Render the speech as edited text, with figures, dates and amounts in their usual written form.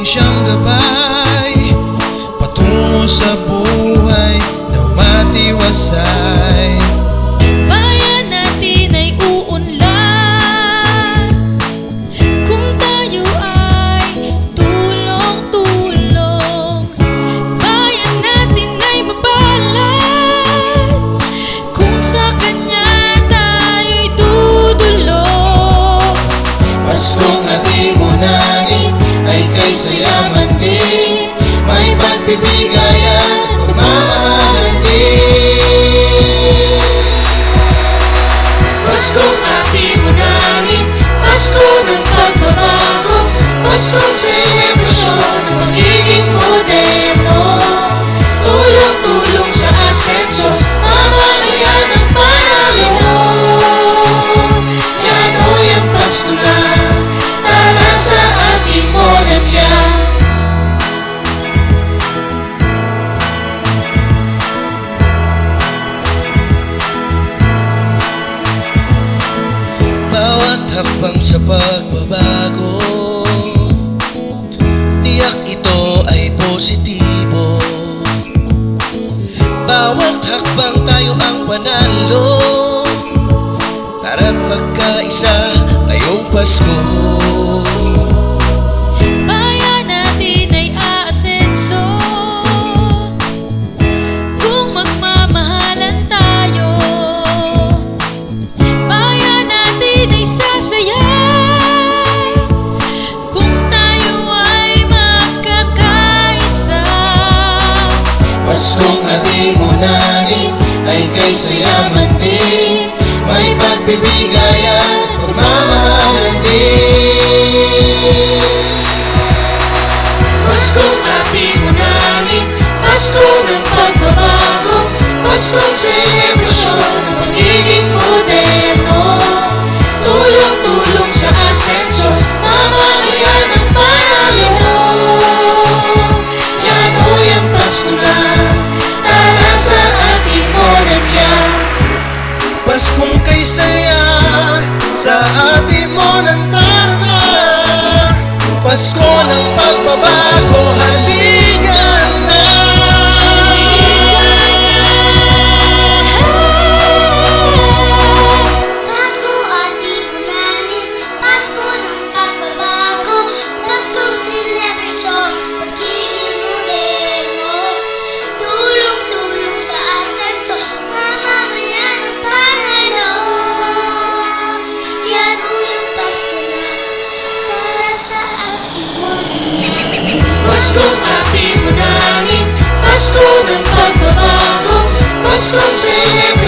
laging siyang gabay patungo sa buhay na matiwasay. Bayan natin ay uunlad kung tayo ay tulong-tulong. Bayan natin ay mapalad kung sa Kanya tayo'y dudulog. Paskong ating unahin ay kay sayaman din, may pagbibigayan at pagmamahalan din. Paskong ating unahin, Pasko ng pagbabago, Paskong selebrasyon ng magiging moderno. Tulong-tulong sa asenso, mamamayan ng panalo. Yan ho'y ang Pasko na para sa ating monarkya. Bawat hakbang sa pagbabago, tiyak ito ay positibo. Bawat hakbang tayo ang panalo, tara't magkaisa ngayong Pasko. Bayan natin ay aasenso kung magmamahalan tayo. Bayan natin ay sasaya kung tayo ay magkakaisa. Paskong ating unahin ay kay sayaman din, may pagbibigayan at pagmamahalan din. Paskong ating unahin, Pasko ng pagbabago, Paskong selebrasyon ng pagiging moderno. Tulong-tulong sa asenso, mamamayan ng panalo. Yan ho'y ang Pasko na para sa ating monarkya. Paskong kay saya sa ating monarkya. Pasko ng pagbabago, halika na. Pasko ating unahin, Pasko ng pagbabago, Paskong selebrasyon, pagiging moderno. Tulong-tulong sa asenso, mamamayan ng panalo. Yan ho'y ang Pasko na para sa ating monarkya. Paskong ating unahin, Pasko ng pagbabago, Paskong selebrasyon.